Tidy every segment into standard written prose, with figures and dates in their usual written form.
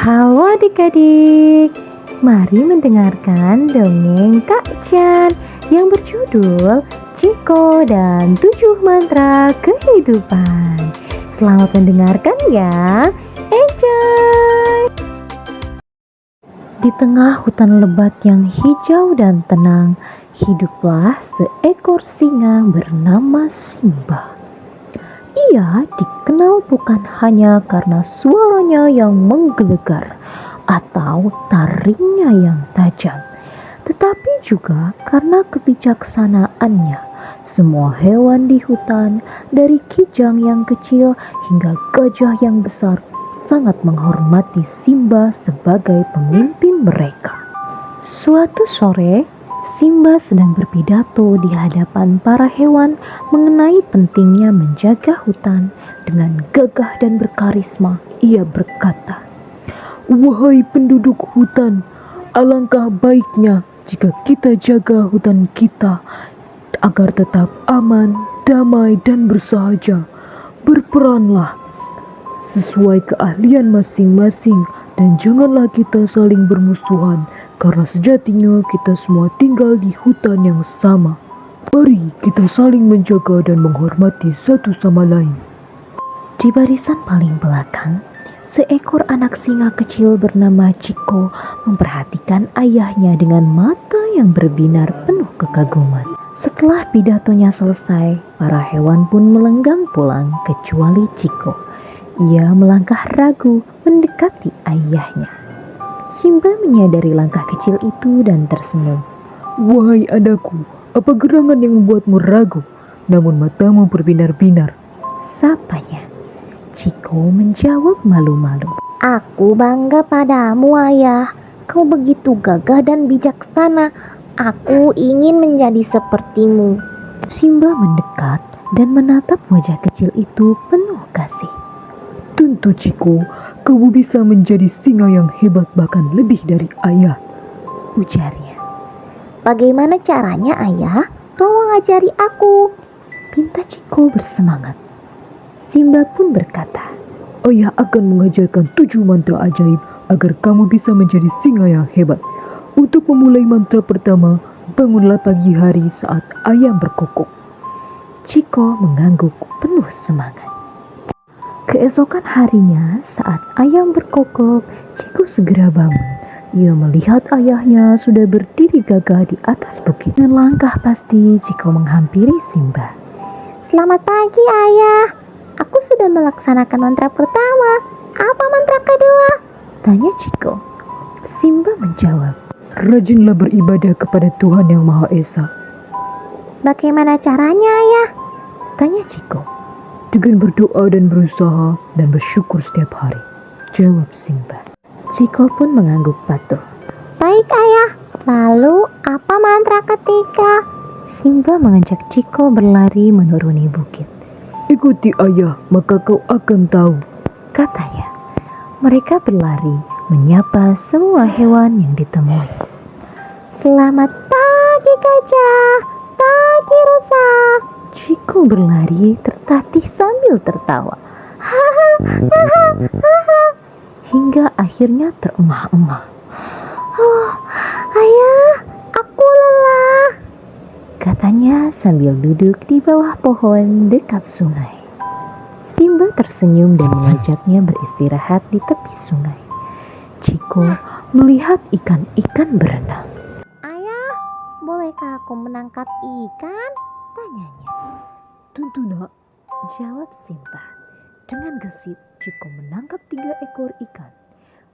Halo adik-adik, mari mendengarkan dongeng Kak Chan yang berjudul Ciko dan 7 Mantra Kehidupan. Selamat mendengarkan ya, enjoy! Di tengah hutan lebat yang hijau dan tenang, hiduplah seekor singa bernama Simba. Ia dikenal bukan hanya karena suaranya yang menggelegar atau taringnya yang tajam, tetapi juga karena kebijaksanaannya. Semua hewan di hutan, dari kijang yang kecil hingga gajah yang besar, sangat menghormati Simba sebagai pemimpin mereka. Suatu sore, Simba sedang berpidato di hadapan para hewan mengenai pentingnya menjaga hutan. Dengan gagah dan berkarisma, ia berkata, "Wahai penduduk hutan, alangkah baiknya jika kita jaga hutan kita agar tetap aman, damai, dan bersahaja. Berperanlah sesuai keahlian masing-masing dan janganlah kita saling bermusuhan, karena sejatinya kita semua tinggal di hutan yang sama. Mari kita saling menjaga dan menghormati satu sama lain." Di barisan paling belakang, seekor anak singa kecil bernama Ciko memperhatikan ayahnya dengan mata yang berbinar penuh kekaguman. Setelah pidatonya selesai, para hewan pun melenggang pulang kecuali Ciko. Ia melangkah ragu mendekati ayahnya. Simba menyadari langkah kecil itu dan tersenyum. "Wahai anakku, apa gerangan yang membuatmu ragu? Namun matamu berbinar-binar," sapanya. Ciko menjawab malu-malu. Aku bangga padamu, Ayah. Kau begitu gagah dan bijaksana. Aku ingin menjadi sepertimu. Simba mendekat dan menatap wajah kecil itu penuh kasih. "Tentu Ciko, kamu bisa menjadi singa yang hebat bahkan lebih dari ayah," ujarnya. Bagaimana caranya, Ayah? Tolong ajari aku, pinta Ciko bersemangat. Simba pun berkata, "Ayah akan mengajarkan 7 mantra ajaib agar kamu bisa menjadi singa yang hebat. Untuk memulai mantra pertama, bangunlah pagi hari saat ayam berkokok." Ciko mengangguk penuh semangat. Keesokan harinya, saat ayam berkokok, Ciko segera bangun. Ia melihat ayahnya sudah berdiri gagah di atas bukit. Dengan langkah pasti, Ciko menghampiri Simba. "Selamat pagi, Ayah. Aku sudah melaksanakan mantra pertama. Apa mantra kedua?" tanya Ciko. Simba menjawab, "Rajinlah beribadah kepada Tuhan Yang Maha Esa." "Bagaimana caranya, Ayah?" tanya Ciko. "Dengan berdoa dan berusaha dan bersyukur setiap hari," jawab Simba. Ciko pun mengangguk patuh. "Baik, Ayah. Lalu apa mantra ketiga?" Simba mengajak Ciko berlari menuruni bukit. "Ikuti ayah, maka kau akan tahu," katanya. Mereka berlari menyapa semua hewan yang ditemui. "Selamat pagi, gajah. Pagi, rusa." Ciko berlari tertatih sambil tertawa. Hingga akhirnya terengah-engah. "Oh, Ayah, aku lelah," katanya sambil duduk di bawah pohon dekat sungai. Simba tersenyum dan mengajaknya beristirahat di tepi sungai. Ciko melihat ikan-ikan berenang. "Ayah, bolehkah aku menangkap ikan?" tanyanya. "Tentu nak," jawab Simba. Dengan gesit, Ciko menangkap 3 ekor ikan.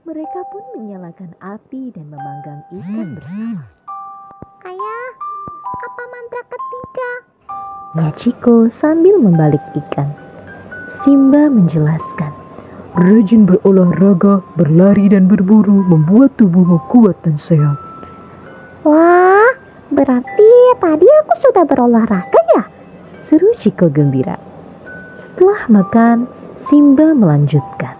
Mereka pun menyalakan api dan memanggang ikan bersama. "Ayah, apa mantra ketiga?" tanya Ciko sambil membalik ikan. Simba menjelaskan, "Rajin berolahraga, berlari dan berburu membuat tubuhmu kuat dan sehat." "Wah, berarti tadi aku sudah berolahraga ya?" seru Ciko gembira. Setelah makan, Simba melanjutkan,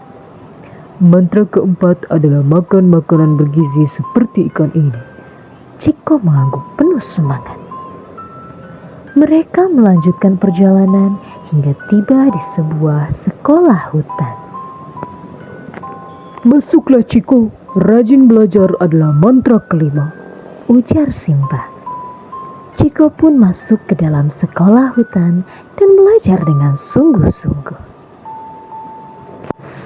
"Mantra keempat adalah makan makanan bergizi seperti ikan ini." Ciko mengangguk penuh semangat. Mereka melanjutkan perjalanan hingga tiba di sebuah sekolah hutan. Masuklah Ciko, rajin belajar adalah mantra kelima, ujar Simba. Ciko pun masuk ke dalam sekolah hutan dan belajar dengan sungguh-sungguh.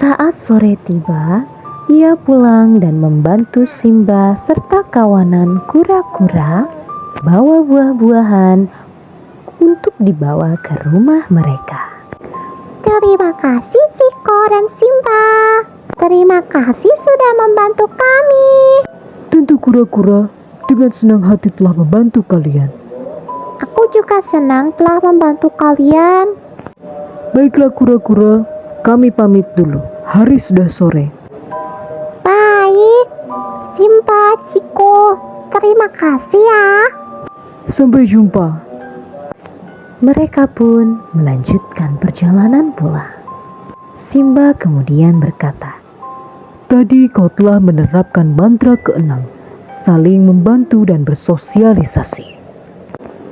Saat sore tiba, ia pulang dan membantu Simba serta kawanan kura-kura bawa buah-buahan untuk dibawa ke rumah mereka. Terima kasih Ciko dan Simba. Terima kasih sudah membantu kami. Tentu kura-kura dengan senang hati telah membantu kalian. Aku juga senang telah membantu kalian. Baiklah kura-kura, kami pamit dulu. Hari sudah sore. Baik, Simba, Ciko, terima kasih ya. Sampai jumpa. Mereka pun melanjutkan perjalanan pulang. Simba kemudian berkata, Tadi kau telah menerapkan mantra keenam, saling membantu dan bersosialisasi.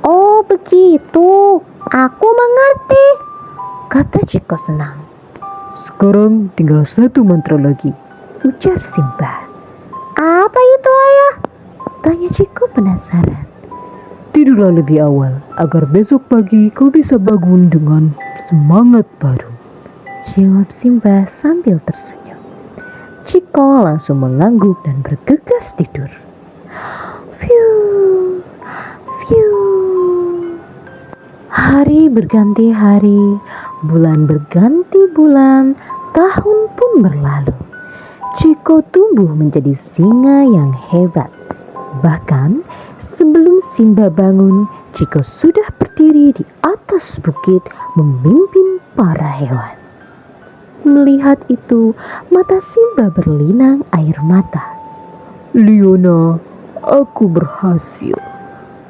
Oh begitu, aku mengerti. kata Ciko senang. Sekarang tinggal satu mantra lagi, Ujar Simba. Apa itu ayah? Tanya Ciko penasaran. Tidurlah lebih awal agar besok pagi kau bisa bangun dengan semangat baru. Jawab Simba sambil tersenyum. Ciko langsung mengangguk dan bergegas tidur. Fiu, fiu. Hari berganti hari, bulan berganti bulan, tahun pun berlalu. Ciko tumbuh menjadi singa yang hebat. Bahkan sebelum Simba bangun, Ciko sudah berdiri di atas bukit memimpin para hewan. Melihat itu, mata Simba berlinang air mata. Liona, aku berhasil.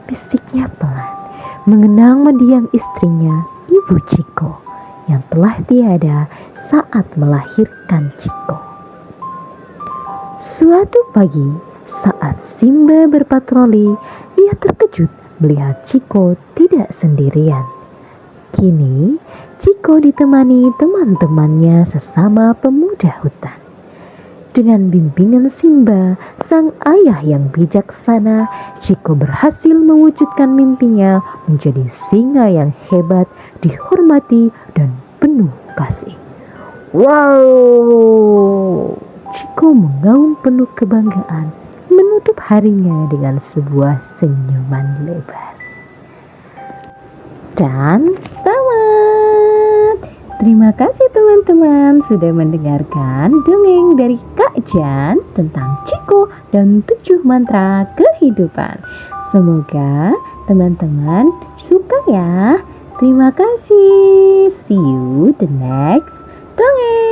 Bisiknya pelan, mengenang mendiang istrinya, Ibu Ciko, yang telah tiada saat melahirkan Ciko. Suatu pagi, saat Simba berpatroli, ia terkejut melihat Ciko tidak sendirian. Kini, Ciko ditemani teman-temannya sesama pemuda hutan. Dengan bimbingan Simba, sang ayah yang bijaksana, Ciko berhasil mewujudkan mimpinya menjadi singa yang hebat, dihormati, dan penuh kasih. Wow! Ciko mengaum penuh kebanggaan, menutup harinya dengan sebuah senyuman lebar. Dan tamat. Terima kasih teman-teman sudah mendengarkan dongeng dari Kak Jan tentang Ciko dan 7 mantra kehidupan. Semoga teman-teman suka ya. Terima kasih. See you the next dongeng.